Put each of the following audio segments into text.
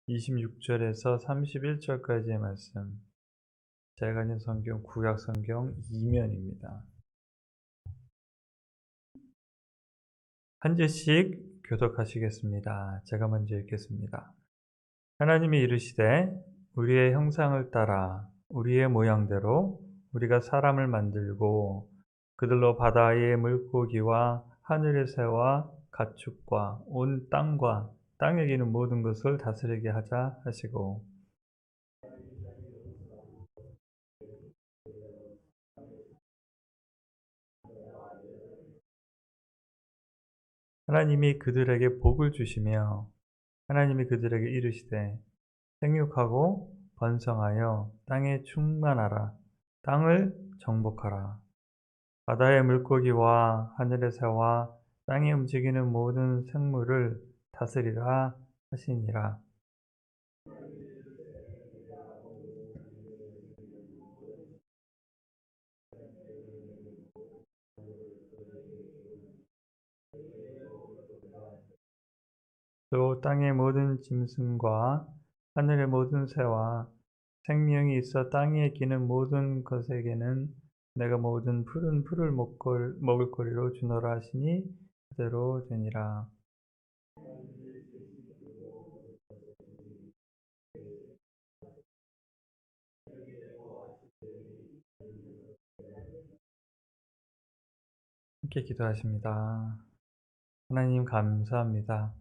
26절에서 31절까지의 말씀, 제가 있는 성경 구약 성경 2면입니다. 한 절씩 교독하시겠습니다. 제가 먼저 읽겠습니다. 하나님이 이르시되 우리의 형상을 따라 우리의 모양대로 우리가 사람을 만들고 그들로 바다의 물고기와 하늘의 새와 가축과 온 땅과 땅에 기는 모든 것을 다스리게 하자 하시고, 하나님이 그들에게 복을 주시며 하나님이 그들에게 이르시되 생육하고 번성하여 땅에 충만하라. 땅을 정복하라. 바다의 물고기와 하늘의 새와 땅에 움직이는 모든 생물을 다스리라 하시니라. 또 땅의 모든 짐승과 하늘의 모든 새와 생명이 있어 땅에 기는 모든 것에게는 내가 모든 푸른 풀을 먹을 거리로 주노라 하시니 그대로 되니라. 함께 기도하십니다. 하나님 감사합니다.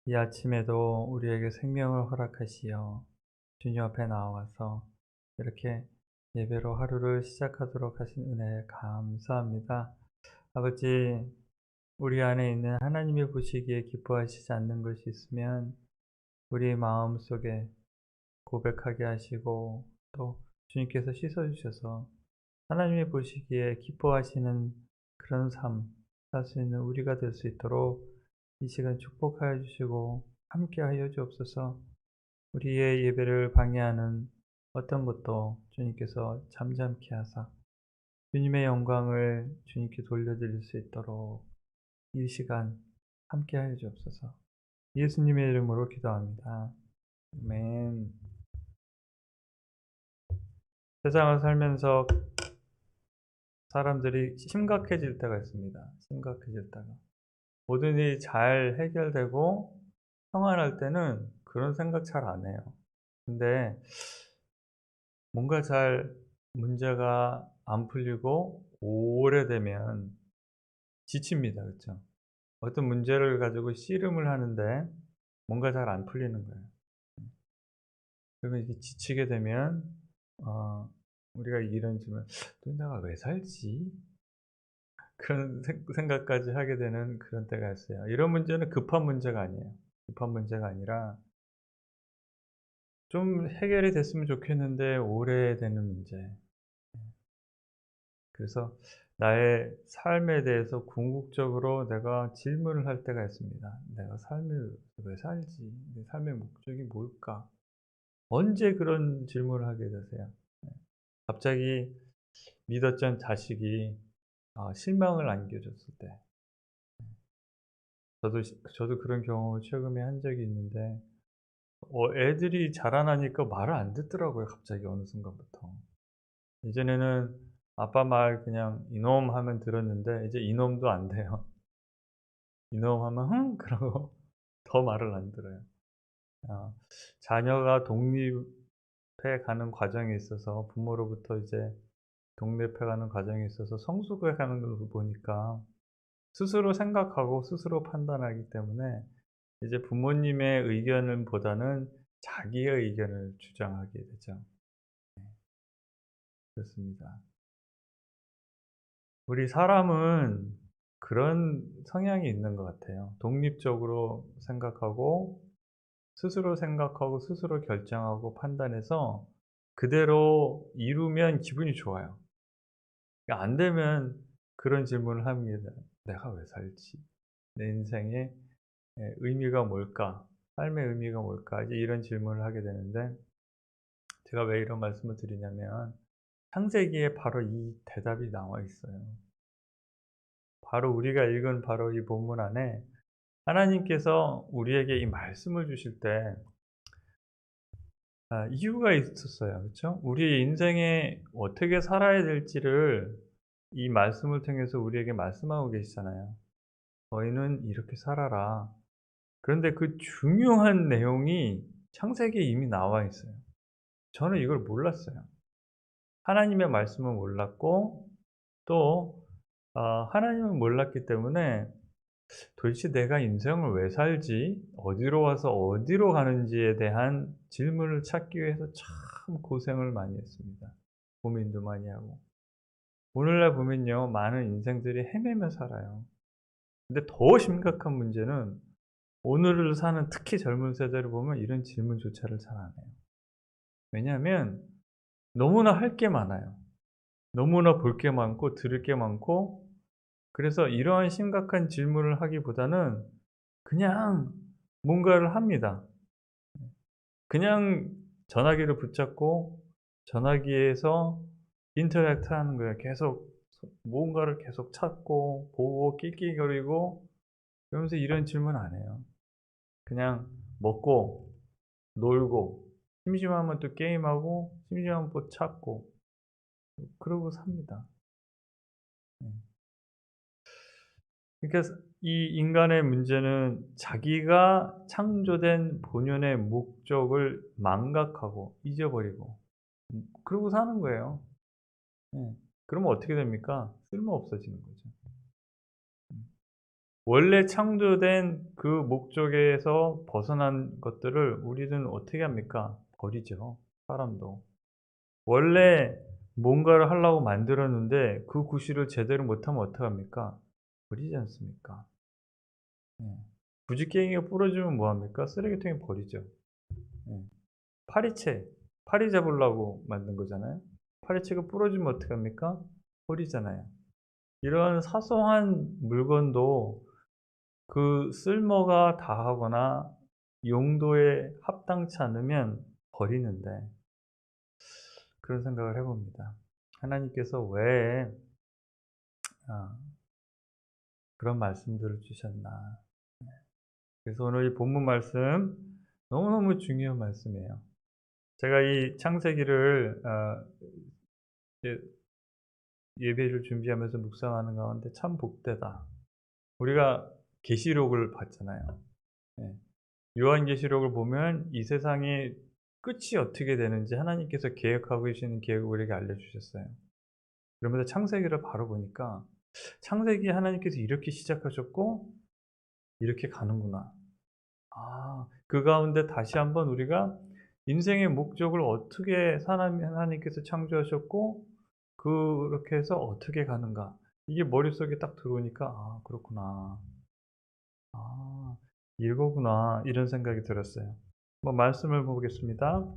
이 아침에도 우리에게 생명을 허락하시어 주님 앞에 나와서 이렇게 예배로 하루를 시작하도록 하신 은혜에 감사합니다. 아버지, 우리 안에 있는 하나님이 보시기에 기뻐하시지 않는 것이 있으면 우리 마음 속에 고백하게 하시고, 또 주님께서 씻어주셔서 하나님이 보시기에 기뻐하시는 그런 삶 살 수 있는 우리가 될 수 있도록 이 시간 축복하여 주시고 함께하여 주옵소서. 우리의 예배를 방해하는 어떤 것도 주님께서 잠잠케 하사 주님의 영광을 주님께 돌려드릴 수 있도록 이 시간 함께하여 주옵소서. 예수님의 이름으로 기도합니다. 아멘. 세상을 살면서 사람들이 심각해질 때가 있습니다. 심각해질 때가. 모든 일이 잘 해결되고 평안할 때는 그런 생각 잘 안 해요. 근데 뭔가 잘 문제가 안 풀리고 오래되면 지칩니다. 그렇죠? 어떤 문제를 가지고 씨름을 하는데 뭔가 잘 안 풀리는 거예요. 그러면 이게 지치게 되면 어 우리가 이런 질문, '또 내가 왜 살지?' 그런 생각까지 하게 되는 그런 때가 있어요. 이런 문제는 급한 문제가 아니에요. 급한 문제가 아니라 좀 해결이 됐으면 좋겠는데 오래되는 문제. 그래서 나의 삶에 대해서 궁극적으로 내가 질문을 할 때가 있습니다. '내가 삶을 왜 살지? 내 삶의 목적이 뭘까?' 언제 그런 질문을 하게 되세요? 갑자기 믿었던 자식이 실망을 안겨줬을 때. 저도 그런 경험을 최근에 한 적이 있는데, 애들이 자라나니까 말을 안 듣더라고요, 갑자기 어느 순간부터. 예전에는 아빠 말 그냥 "이놈." 하면 들었는데 이제 이놈도 안 돼요. 이놈 하면 "흥." 그러고 더 말을 안 들어요. 아 자녀가 독립해 가는 과정에 있어서 부모로부터 이제 독립해 가는 과정에 있어서 성숙해 가는 걸 보니까 스스로 생각하고 스스로 판단하기 때문에 이제 부모님의 의견을 보다는 자기의 의견을 주장하게 되죠. 그렇습니다. 우리 사람은 그런 성향이 있는 것 같아요. 독립적으로 생각하고 스스로 생각하고 스스로 결정하고 판단해서 그대로 이루면 기분이 좋아요. 그러니까 안 되면 그런 질문을 합니다. '내가 왜 살지? 내 인생의 의미가 뭘까? 삶의 의미가 뭘까?' 이제 이런 질문을 하게 되는데, 제가 왜 이런 말씀을 드리냐면 창세기에 바로 이 대답이 나와 있어요. 바로 우리가 읽은 바로 이 본문 안에 하나님께서 우리에게 이 말씀을 주실 때 이유가 있었어요. 그쵸? 우리 인생에 어떻게 살아야 될지를 이 말씀을 통해서 우리에게 말씀하고 계시잖아요. "너희는 이렇게 살아라." 그런데 그 중요한 내용이 창세기에 이미 나와 있어요. 저는 이걸 몰랐어요. 하나님의 말씀을 몰랐고 또 하나님을 몰랐기 때문에 도대체 내가 인생을 왜 살지? 어디로 와서 어디로 가는지에 대한 질문을 찾기 위해서 참 고생을 많이 했습니다. 고민도 많이 하고. 오늘날 보면요, 많은 인생들이 헤매며 살아요. 근데 더 심각한 문제는 오늘을 사는 특히 젊은 세대를 보면 이런 질문조차를 잘 안 해요. 왜냐하면 너무나 할 게 많아요. 너무나 볼 게 많고 들을 게 많고, 그래서 이러한 심각한 질문을 하기보다는 그냥 뭔가를 합니다. 그냥 전화기를 붙잡고 전화기에서 인터랙트 하는 거예요. 계속 뭔가를 계속 찾고 보고 낄낄거리고, 그러면서 이런 질문 안 해요. 그냥 먹고 놀고 심심하면 또 게임하고 심심하면 또 찾고 그러고 삽니다. 네. 그러니까 이 인간의 문제는 자기가 창조된 본연의 목적을 망각하고 잊어버리고 그러고 사는 거예요. 예. 그러면 어떻게 됩니까? 쓸모없어지는 거죠. 원래 창조된 그 목적에서 벗어난 것들을 우리는 어떻게 합니까? 버리죠, 사람도. 원래 뭔가를 하려고 만들었는데 그 구실을 제대로 못하면 어떡합니까? 버리지 않습니까? 예. 부지깽이가 부러지면 뭐 합니까? 쓰레기통에 버리죠. 예. 파리채, 파리 잡으려고 만든 거잖아요. 파리채가 부러지면 어떡합니까? 버리잖아요. 이런 사소한 물건도 그 쓸모가 다하거나 용도에 합당치 않으면 버리는데, 그런 생각을 해 봅니다. 하나님께서 왜 아 그런 말씀들을 주셨나. 그래서 오늘 이 본문 말씀 너무너무 중요한 말씀이에요. 제가 이 창세기를 이제 예배를 준비하면서 묵상하는 가운데 참 복되다. 우리가 계시록을 봤잖아요. 예. 요한계시록을 보면 이 세상의 끝이 어떻게 되는지 하나님께서 계획하고 계시는 계획을 우리에게 알려주셨어요. 그러면서 창세기를 바로 보니까 창세기 하나님께서 이렇게 시작하셨고 이렇게 가는구나. 그 가운데 다시 한번 우리가 인생의 목적을 어떻게 하나님께서 창조하셨고 그렇게 해서 어떻게 가는가. 이게 머릿속에 딱 들어오니까 '아 그렇구나. 아 이거구나.' 이런 생각이 들었어요. 한번 말씀을 보겠습니다.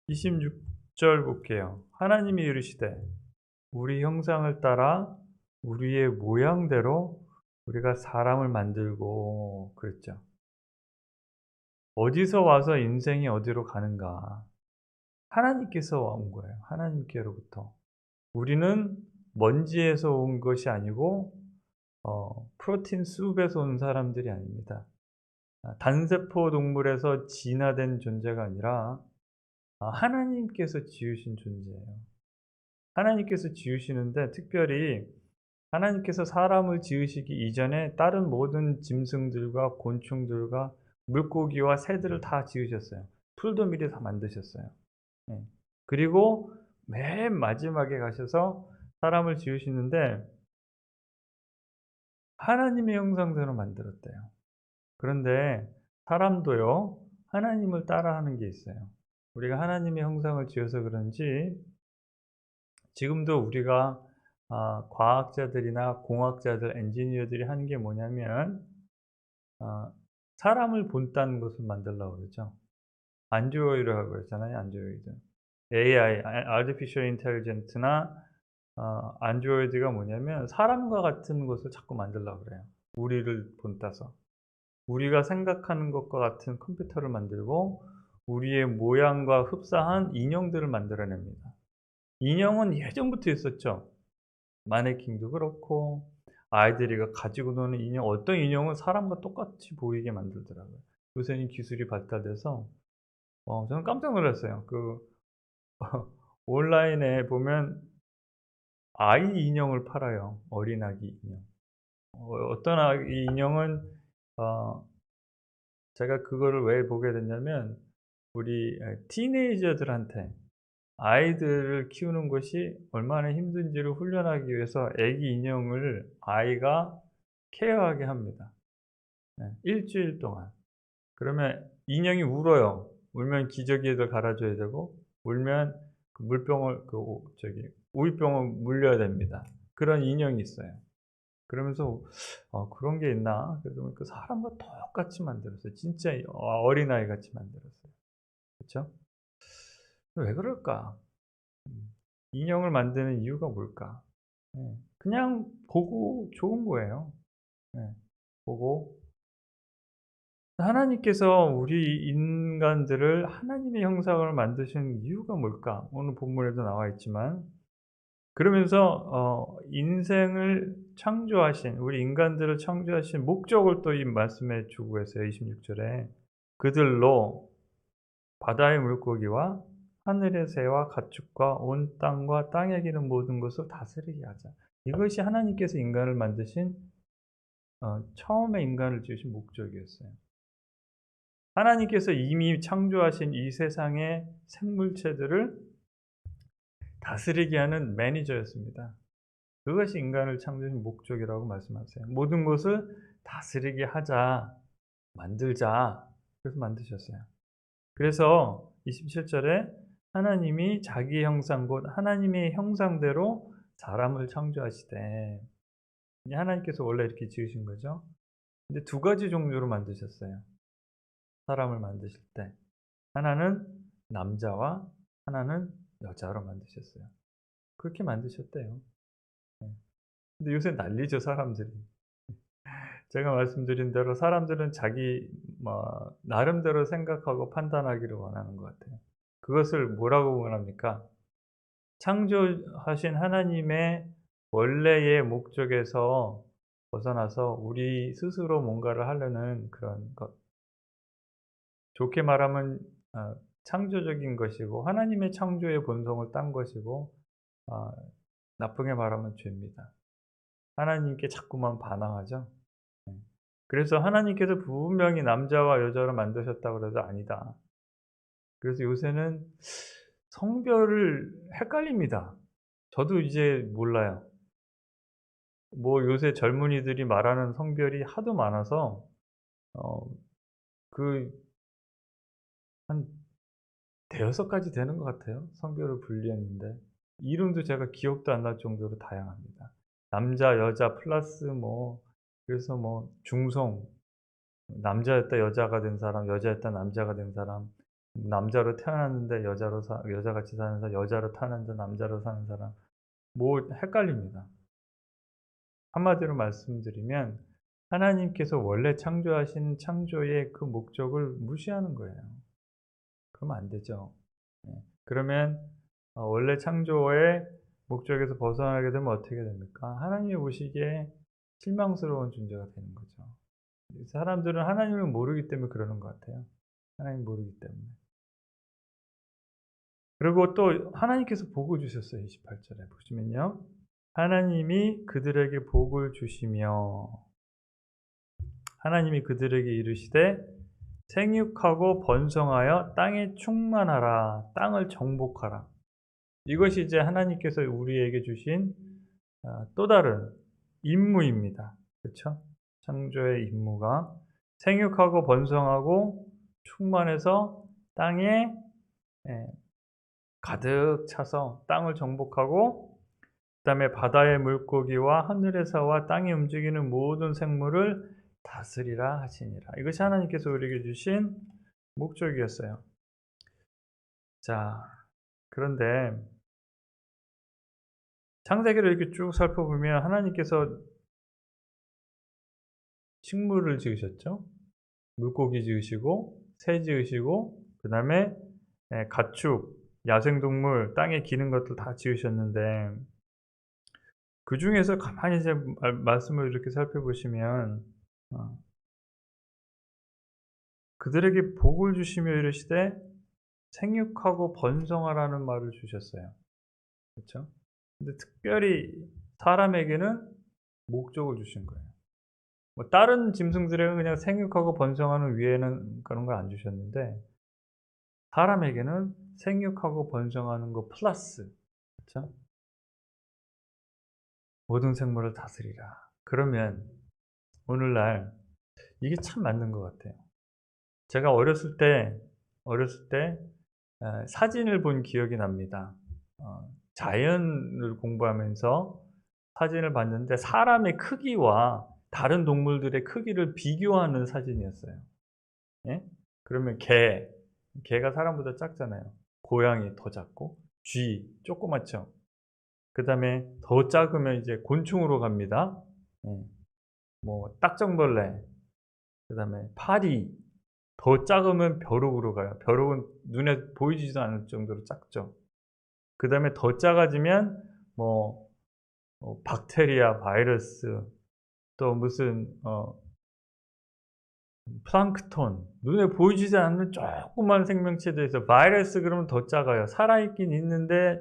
26절 볼게요. 하나님이 이르시되 우리 형상을 따라 우리의 모양대로 우리가 사람을 만들고 그랬죠. 어디서 와서 인생이 어디로 가는가. 하나님께서 온 거예요. 하나님께로부터. 우리는 먼지에서 온 것이 아니고 프로틴 숲에서 온 사람들이 아닙니다. 단세포 동물에서 진화된 존재가 아니라 하나님께서 지으신 존재예요. 하나님께서 지으시는데 특별히 하나님께서 사람을 지으시기 이전에 다른 모든 짐승들과 곤충들과 물고기와 새들을 다 지으셨어요. 풀도 미리 다 만드셨어요. 예. 그리고 맨 마지막에 가셔서 사람을 지으시는데 하나님의 형상대로 만들었대요. 그런데 사람도요, 하나님을 따라하는 게 있어요. 우리가 하나님의 형상을 지어서 그런지 지금도 우리가 과학자들이나 공학자들, 엔지니어들이 하는 게 뭐냐면 아 사람을 본따는 것을 만들려고 그러죠. 안드로이드라고 그랬잖아요, 안드로이드. AI, Artificial Intelligence나 안드로이드가 뭐냐면 사람과 같은 것을 자꾸 만들려고 그래요. 우리를 본따서. 우리가 생각하는 것과 같은 컴퓨터를 만들고 우리의 모양과 흡사한 인형들을 만들어냅니다. 인형은 예전부터 있었죠. 마네킹도 그렇고 아이들이 가지고 노는 인형, 어떤 인형은 사람과 똑같이 보이게 만들더라고요. 요새는 기술이 발달돼서 저는 깜짝 놀랐어요. 온라인에 보면 아이 인형을 팔아요. 어린 아기 인형. 어떤 아기 인형은 어 제가 그거를 왜 보게 됐냐면 우리 티네이저들한테 아이들을 키우는 것이 얼마나 힘든지를 훈련하기 위해서 아기 인형을 아이가 케어하게 합니다. 일주일 동안. 그러면 인형이 울어요. 울면 기저귀에다 갈아줘야 되고 울면 그 물병을 우유병을 물려야 됩니다. 그런 인형이 있어요. 그러면서 '그런 게 있나?' 그러다 보니까 사람과 똑같이 만들었어요. 진짜 어린아이 같이 만들었어요. 그쵸? 왜 그럴까? 인형을 만드는 이유가 뭘까? 그냥 보고 좋은 거예요. 예. 보고 하나님께서 우리 인간들을 하나님의 형상으로 만드신 이유가 뭘까? 오늘 본문에도 나와 있지만 그러면서 인생을 창조하신 우리 인간들을 창조하신 목적을 또 이 말씀에 주고 계세요. 26 절에. 그들로 바다의 물고기와 하늘의 새와 가축과 온 땅과 땅에 기는 모든 것을 다스리게 하자. 이것이 하나님께서 인간을 만드신 처음에 인간을 지으신 목적이었어요. 하나님께서 이미 창조하신 이 세상의 생물체들을 다스리게 하는 매니저였습니다. 그것이 인간을 창조하신 목적이라고 말씀하세요. 모든 것을 다스리게 하자, 만들자. 그래서 만드셨어요. 그래서 27절에 하나님이 자기 형상 곧 하나님의 형상대로 사람을 창조하시되 하나님께서 원래 이렇게 지으신 거죠. 근데 두 가지 종류로 만드셨어요. 사람을 만드실 때. 하나는 남자와 하나는 여자로 만드셨어요. 그렇게 만드셨대요. 네. 근데 요새 난리죠, 사람들이. 제가 말씀드린 대로 사람들은 자기 나름대로 생각하고 판단하기를 원하는 것 같아요. 그것을 뭐라고 원합니까? 창조하신 하나님의 원래의 목적에서 벗어나서 우리 스스로 뭔가를 하려는 그런 것. 좋게 말하면 창조적인 것이고 하나님의 창조의 본성을 딴 것이고 아 나쁘게 말하면 죄입니다. 하나님께 자꾸만 반항하죠. 네. 그래서 하나님께서 분명히 남자와 여자로 만드셨다고 그래도 아니다. 그래서 요새는 성별을 헷갈립니다. 저도 이제 몰라요. 요새 젊은이들이 말하는 성별이 하도 많아서 어 그 한 대여섯 가지 되는 것 같아요, 성별을 분리했는데. 이름도 제가 기억도 안 날 정도로 다양합니다. 남자, 여자 플러스 그래서 중성, 남자였다 여자가 된 사람, 여자였다 남자가 된 사람, 남자로 태어났는데 여자같이 사는 사람, 여자로 태어났는데 남자로 사는 사람, 헷갈립니다. 한마디로 말씀드리면 하나님께서 원래 창조하신 창조의 그 목적을 무시하는 거예요. 그러면 안 되죠. 예. 그러면 원래 창조의 목적에서 벗어나게 되면 어떻게 됩니까? 하나님이 보시기에 실망스러운 존재가 되는 거죠. 사람들은 하나님을 모르기 때문에 그러는 것 같아요. 하나님 모르기 때문에. 그리고 또 하나님께서 복을 주셨어요. 28절에 보시면요. 하나님이 그들에게 복을 주시며 하나님이 그들에게 이르시되 생육하고 번성하여 땅에 충만하라. 땅을 정복하라. 이것이 이제 하나님께서 우리에게 주신 또 다른 임무입니다. 그렇죠? 창조의 임무가 생육하고 번성하고 충만해서 땅에 가득 차서 땅을 정복하고 그다음에 바다의 물고기와 하늘의 새와 땅에 움직이는 모든 생물을 다스리라 하시니라. 이것이 하나님께서 우리에게 주신 목적이었어요. 자, 그런데 창세기를 이렇게 쭉 살펴보면 하나님께서 식물을 지으셨죠. 물고기 지으시고 새 지으시고 그다음에 가축, 야생동물, 땅에 기는 것들 다 지으셨는데 그중에서 가만히 이제 말씀을 이렇게 살펴보시면 그들에게 복을 주시며 이르시되 생육하고 번성하라는 말을 주셨어요. 그쵸? 근데 특별히 사람에게는 목적을 주신 거예요. 뭐 다른 짐승들에게는 그냥 생육하고 번성하는 위에는 그런 걸 안 주셨는데 사람에게는 생육하고 번성하는 거 플러스, 그쵸? 모든 생물을 다스리라. 그러면 오늘날 이게 참 맞는 것 같아요. 제가 어렸을 때 사진을 본 기억이 납니다. 자연을 공부하면서 사진을 봤는데 사람의 크기와 다른 동물들의 크기를 비교하는 사진이었어요. 예? 그러면 개가 사람보다 작잖아요. 고양이 더 작고, 쥐 조그맣죠. 그다음에 더 작으면 이제 곤충으로 갑니다. 예. 뭐 딱정벌레, 그다음에 파리, 더 작으면 벼룩으로 가요. 벼룩은 눈에 보이지도 않을 정도로 작죠. 그다음에 더 작아지면 뭐 박테리아, 바이러스, 또 무슨 플랑크톤, 눈에 보이지도 않는 조그만 생명체들에서 바이러스 그러면 더 작아요. 살아있긴 있는데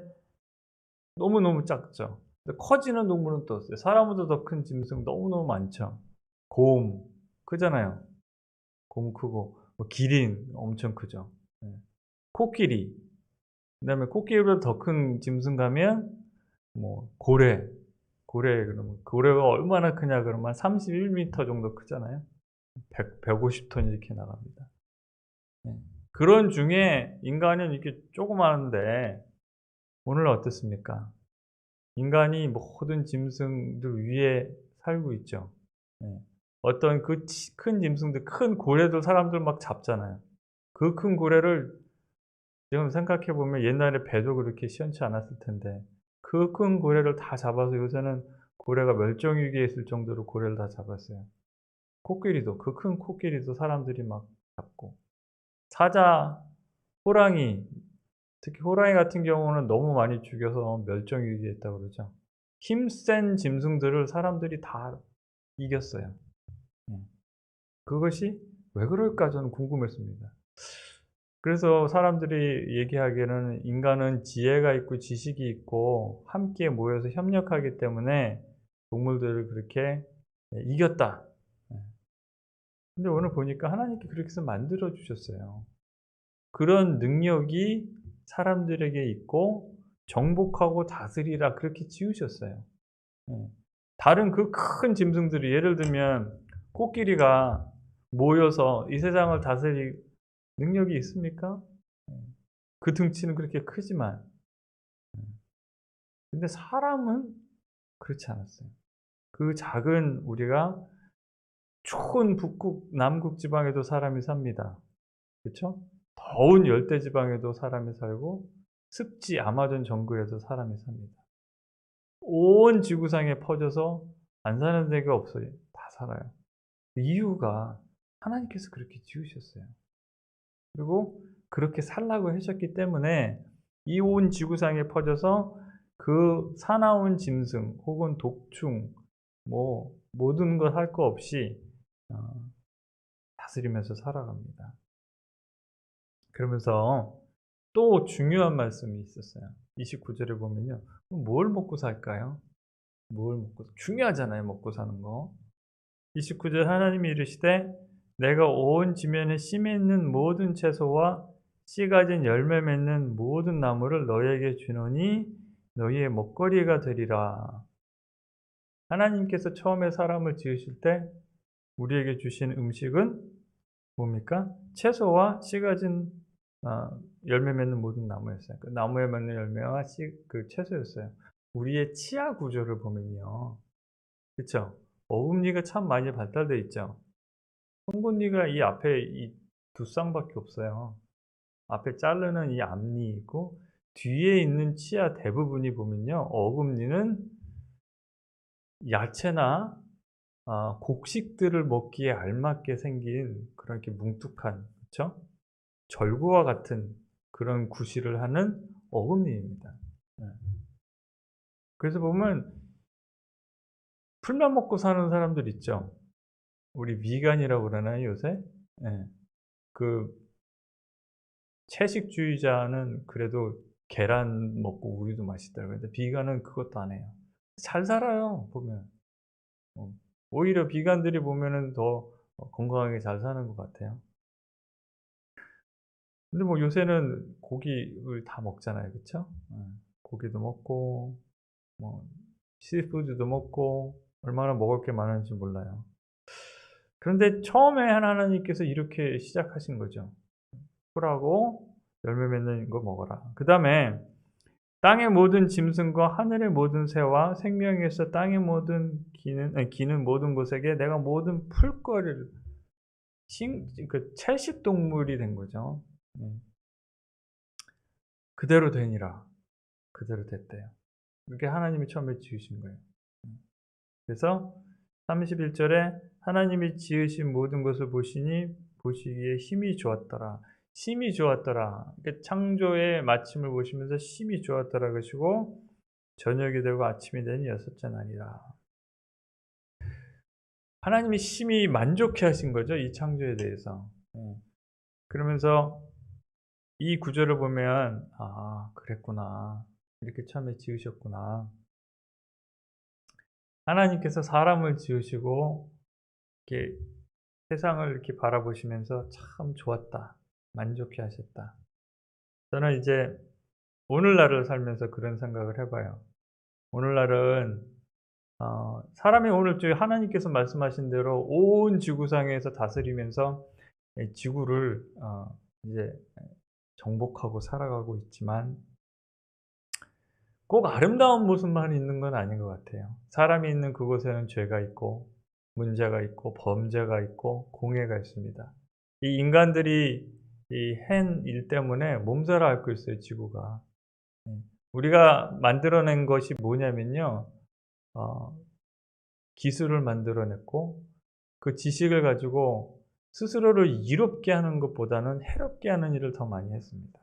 너무너무 작죠. 근데 커지는 동물은 또 없어요. 사람보다 더 큰 짐승 너무너무 많죠. 곰 크잖아요. 곰 크고 뭐 기린 엄청 크죠. 예. 코끼리, 그다음에 코끼리보다 더 큰 짐승 가면 뭐 고래 그러면 고래가 얼마나 크냐 그러면 한 31m 정도 크잖아요. 150톤 이렇게 나갑니다. 예. 그런 중에 인간은 이렇게 조그마한데 오늘 어떻습니까? 인간이 모든 짐승들 위에 살고 있죠. 예. 어떤 그 큰 짐승들, 큰 고래들 사람들 막 잡잖아요. 그 큰 고래를 지금 생각해 보면 옛날에 배도 그렇게 시원치 않았을 텐데 그 큰 고래를 다 잡아서 요새는 고래가 멸종 위기에 있을 정도로 고래를 다 잡았어요. 코끼리도 그 큰 코끼리도 사람들이 막 잡고 사자, 호랑이, 특히 호랑이 같은 경우는 너무 많이 죽여서 멸종 위기에 있다고 그러죠. 힘센 짐승들을 사람들이 다 이겼어요. 예. 그것이 왜 그럴까 저는 궁금했습니다. 그래서 사람들이 얘기하기에는 인간은 지혜가 있고 지식이 있고 함께 모여서 협력하기 때문에 동물들을 그렇게 이겼다. 예. 근데 오늘 보니까 하나님께 그렇게 해서 만들어 주셨어요. 그런 능력이 사람들에게 있고 정복하고 다스리라 그렇게 지으셨어요. 예. 다른 그 큰 짐승들이 예를 들면 코끼리가 모여서 이 세상을 다스릴 능력이 있습니까? 예. 그 등치는 그렇게 크지만. 근데 사람은 그렇지 않았어요. 그 작은 우리가 추운 북극, 남극 지방에도 사람이 삽니다. 그쵸? 더운 열대 지방에도 사람이 살고 습지 아마존 정글에도 사람이 삽니다. 온 지구상에 퍼져서 안 사는 데가 없어요. 다 살아요. 이유가 하나님께서 그렇게 지으셨어요. 그리고 그렇게 살라고 하셨기 때문에 이 온 지구상에 퍼져서 그 사나운 짐승 혹은 독충 뭐 모든 것 할 거 없이 다스리면서 살아갑니다. 그러면서 또 중요한 말씀이 있었어요. 29절에 보면요. 뭘 먹고 살까요? 뭘 먹고 중요하잖아요. 먹고 사는 거. 29절 하나님이 이르시되 내가 온 지면에 씨 맺는 모든 채소와 씨 가진 열매 맺는 모든 나무를 너희에게 주노니 너희의 먹거리가 되리라. 하나님께서 처음에 사람을 지으실 때 우리에게 주신 음식은 뭡니까? 채소와 씨 가진 열매 맺는 모든 나무였어요. 그 나무에 맺는 열매와 그 채소였어요. 우리의 치아 구조를 보면요. 그쵸? 어금니가 참 많이 발달되어 있죠. 송곳니가 이 앞에 이 두 쌍밖에 없어요. 앞에 자르는 이 앞니 있고 뒤에 있는 치아 대부분이 보면요. 어금니는 야채나 곡식들을 먹기에 알맞게 생긴 그런 이렇게 뭉툭한, 그쵸? 절구와 같은 그런 구실을 하는 어금니입니다. 예. 그래서 보면 풀만 먹고 사는 사람들 있죠. 우리 비간이라고 그러나요, 요새? 예. 그 채식주의자는 그래도 계란 먹고 우유도 마시더라고요. 근데 비건은 그것도 안 해요. 잘 살아요 보면. 어. 오히려 비건들이 보면은 더 건강하게 잘 사는 것 같아요. 근데 뭐 요새는 고기를 다 먹잖아요. 그쵸? 고기도 먹고 뭐 시푸드도 먹고 얼마나 먹을 게 많은지 몰라요. 그런데 처음에 하나님께서 이렇게 시작하신 거죠. 풀하고 열매 맺는 거 먹어라. 그다음에 땅의 모든 짐승과 하늘의 모든 새와 생명에서 땅의 모든 기는 모든 곳에게 내가 모든 풀거리를 채식 동물이 된 거죠. 그대로 되니라. 그대로 됐대요. 그게 하나님이 처음에 지으신 거예요. 그래서 31 절에 하나님이 지으신 모든 것을 보시기에 힘이 좋았더라. 심히 좋았더라. 그러니까 창조의 마침을 보시면서 심히 좋았더라 그러시고 저녁이 되고 아침이 되니 여섯째 날이라. 하나님이 심히 만족해 하신 거죠. 이 창조에 대해서. 그러면서 이 구절을 보면 '아 그랬구나. 이렇게 처음에 지으셨구나.' 하나님께서 사람을 지으시고 이렇게 세상을 이렇게 바라보시면서 '참 좋았다. 만족해 하셨다.' 저는 이제 오늘날을 살면서 그런 생각을 해 봐요. 오늘날은 사람이 오늘 하나님께서 말씀하신 대로 온 지구상에서 다스리면서 지구를 이제 정복하고 살아가고 있지만 꼭 아름다운 모습만 있는 건 아닌 것 같아요. 사람이 있는 그곳에는 죄가 있고 문제가 있고 범죄가 있고 공해가 있습니다. 이 인간들이 이 한 일 때문에 몸살을 앓고 있어요, 지구가. 우리가 만들어낸 것이 뭐냐면요. 어 기술을 만들어냈고 그 지식을 가지고 스스로를 이롭게 하는 것보다는 해롭게 하는 일을 더 많이 했습니다.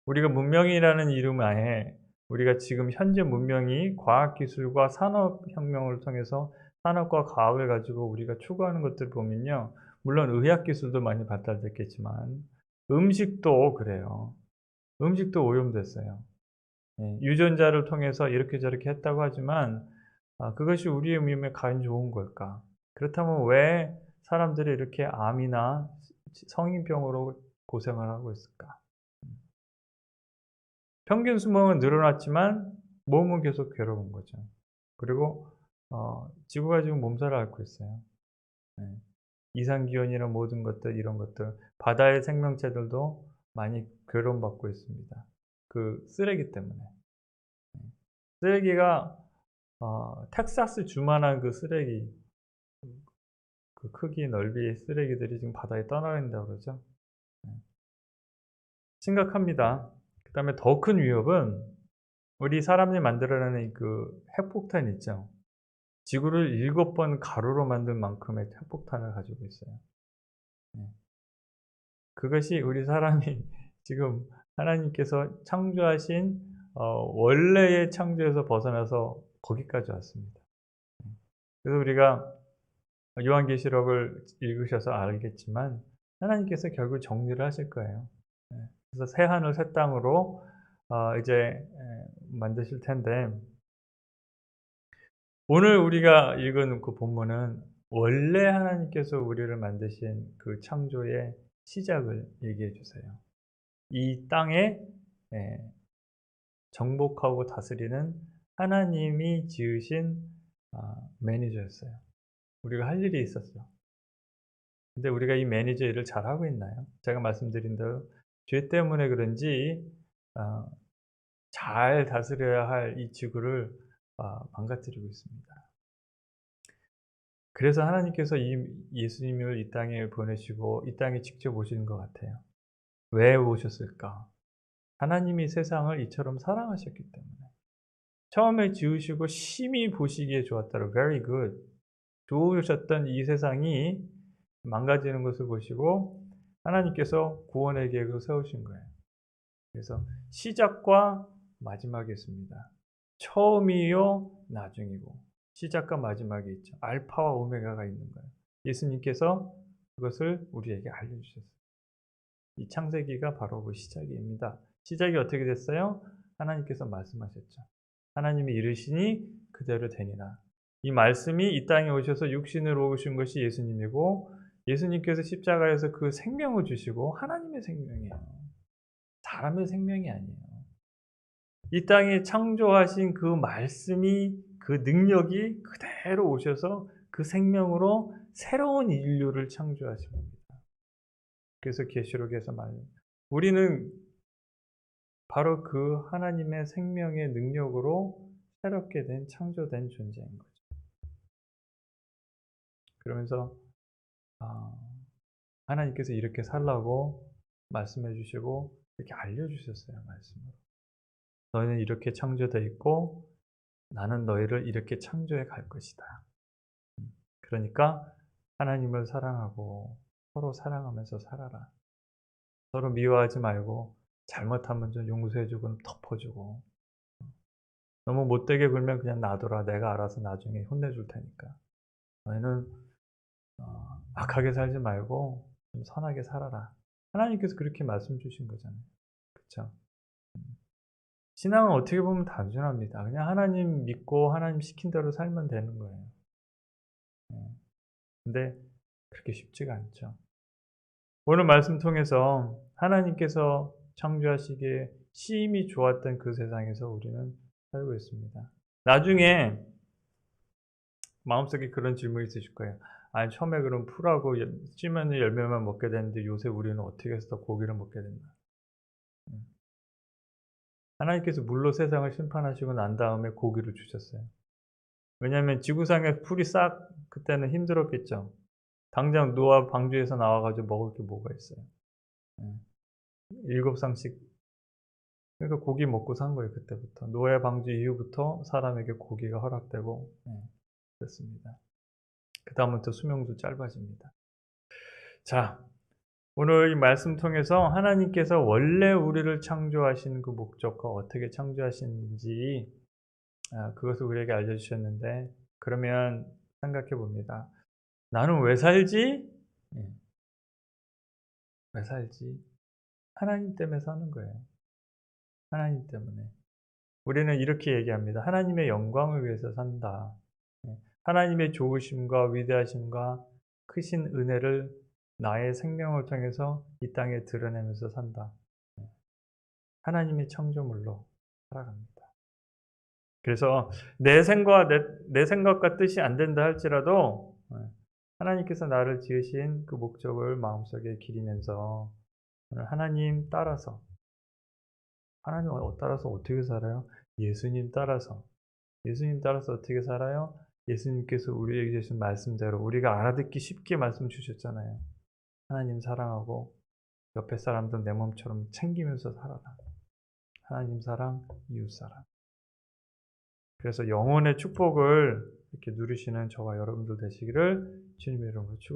우리가 문명이라는 이름 하에 우리가 지금 현재 문명이 과학기술과 산업혁명을 통해서 산업과 과학을 가지고 우리가 추구하는 것들을 보면요. 물론 의학기술도 많이 발달됐겠지만 음식도 그래요. 음식도 오염됐어요. 유전자를 통해서 이렇게 저렇게 했다고 하지만 그것이 우리의 몸에 과연 좋은 걸까? 그렇다면 왜 사람들이 이렇게 암이나 성인병으로 고생을 하고 있을까? 평균 수명은 늘어났지만 몸은 계속 괴로운 거죠. 그리고 지구가 지금 몸살을 앓고 있어요. 예. 이상기온이나 모든 것들 이런 것들 바다의 생명체들도 많이 괴로움받고 있습니다. 그 쓰레기 때문에. 쓰레기가 텍사스 주만한 그 쓰레기 그 크기 넓이의 쓰레기들이 지금 바다에 떠나간다고 그러죠. 예. 심각합니다. 그다음에 더 큰 위협은 우리 사람이 만들어내는 그 핵폭탄 있죠. 지구를 7번 가루로 만든 만큼의 핵폭탄을 가지고 있어요. 예. 그것이 우리 사람이 지금 하나님께서 창조하신 원래의 창조에서 벗어나서 거기까지 왔습니다. 그래서 우리가 요한계시록을 읽으셔서 알겠지만 하나님께서 결국 정리를 하실 거예요. 예. 그래서 새 하늘 새 땅으로 이제 만드실 텐데 오늘 우리가 읽은 그 본문은 원래 하나님께서 우리를 만드신 그 창조의 시작을 얘기해 주세요. 이 땅에 예 정복하고 다스리는 하나님이 지으신 매니저였어요. 우리가 할 일이 있었어. 근데 우리가 이 매니저 일을 잘하고 있나요? 제가 말씀드린 대로 죄 때문에 그런지 어 잘 다스려야 할 이 지구를 망가뜨리고 있습니다. 그래서 하나님께서 이 예수님을 이 땅에 보내시고 이 땅에 직접 오신 것 같아요. 왜 오셨을까? 하나님이 세상을 이처럼 사랑하셨기 때문에. 처음에 지으시고 심히 보시기에 좋았다고 very good. 좋으셨던 이 세상이 망가지는 것을 보시고 하나님께서 구원의 계획을 세우신 거예요. 그래서 시작과 마지막이 있습니다. 처음이요, 나중이고 시작과 마지막이 있죠. 알파와 오메가가 있는 거예요. 예수님께서 그것을 우리에게 알려주셨어요. 이 창세기가 바로 그 시작입니다. 시작이 어떻게 됐어요? 하나님께서 말씀하셨죠. 하나님이 이르시니 그대로 되니라. 이 말씀이 이 땅에 오셔서 육신으로 오신 것이 예수님이고, 예수님께서 십자가에서 그 생명을 주시고 하나님의 생명이에요. 사람의 생명이 아니에요. 이 땅에 창조하신 그 말씀이, 그 능력이 그대로 오셔서 그 생명으로 새로운 인류를 창조하신 겁니다. 그래서 계시록에서 우리는 바로 그 하나님의 생명의 능력으로 새롭게 된, 창조된 존재인 거죠. 그러면서 하나님께서 이렇게 살라고 말씀해 주시고 이렇게 알려주셨어요. 말씀으로. 너희는 이렇게 창조되어 있고 나는 너희를 이렇게 창조해 갈 것이다. 그러니까 하나님을 사랑하고 서로 사랑하면서 살아라. 서로 미워하지 말고 잘못하면 좀 용서해주고 덮어주고, 너무 못되게 굴면 그냥 놔둬라. 내가 알아서 나중에 혼내줄 테니까. 너희는 악하게 살지 말고 좀 선하게 살아라. 하나님께서 그렇게 말씀 주신 거잖아요. 그렇죠? 신앙은 어떻게 보면 단순합니다. 그냥 하나님 믿고 하나님 시킨 대로 살면 되는 거예요. 근데 그렇게 쉽지가 않죠. 오늘 말씀 통해서 하나님께서 창조하시기에 심히 좋았던 그 세상에서 우리는 살고 있습니다. 나중에 마음속에 그런 질문이 있으실 거예요. 아니, 처음에 그럼 풀하고 찌면은 열매만 먹게 되는데 요새 우리는 어떻게 해서 고기를 먹게 된다. 하나님께서 물로 세상을 심판하시고 난 다음에 고기를 주셨어요. 왜냐하면 지구상에 풀이 싹 그때는 힘들었겠죠. 당장 노아 방주에서 나와가지고 먹을 게 뭐가 있어요. 7상씩. 그러니까 고기 먹고 산 거예요. 그때부터. 노아 방주 이후부터 사람에게 고기가 허락되고 그렇습니다. 그 다음부터 수명도 짧아집니다. 자, 오늘 이 말씀 통해서 하나님께서 원래 우리를 창조하신 그 목적과 어떻게 창조하시는지 그것을 우리에게 알려주셨는데, 그러면 생각해 봅니다. 나는 왜 살지? 왜 살지? 하나님 때문에 사는 거예요. 하나님 때문에. 우리는 이렇게 얘기합니다. 하나님의 영광을 위해서 산다. 하나님의 좋으심과 위대하심과 크신 은혜를 나의 생명을 통해서 이 땅에 드러내면서 산다. 하나님의 창조물로 살아갑니다. 그래서 내 생각과 뜻이 안 된다 할지라도 하나님께서 나를 지으신 그 목적을 마음속에 기리면서 하나님 따라서, 하나님 따라서 어떻게 살아요? 예수님 따라서. 예수님 따라서 어떻게 살아요? 예수님께서 우리에게 주신 말씀대로 우리가 알아듣기 쉽게 말씀 주셨잖아요. 하나님 사랑하고 옆에 사람도 내 몸처럼 챙기면서 살아라. 하나님 사랑, 이웃 사랑. 그래서 영혼의 축복을 이렇게 누리시는 저와 여러분들 되시기를 주님의 이름으로 축원합니다.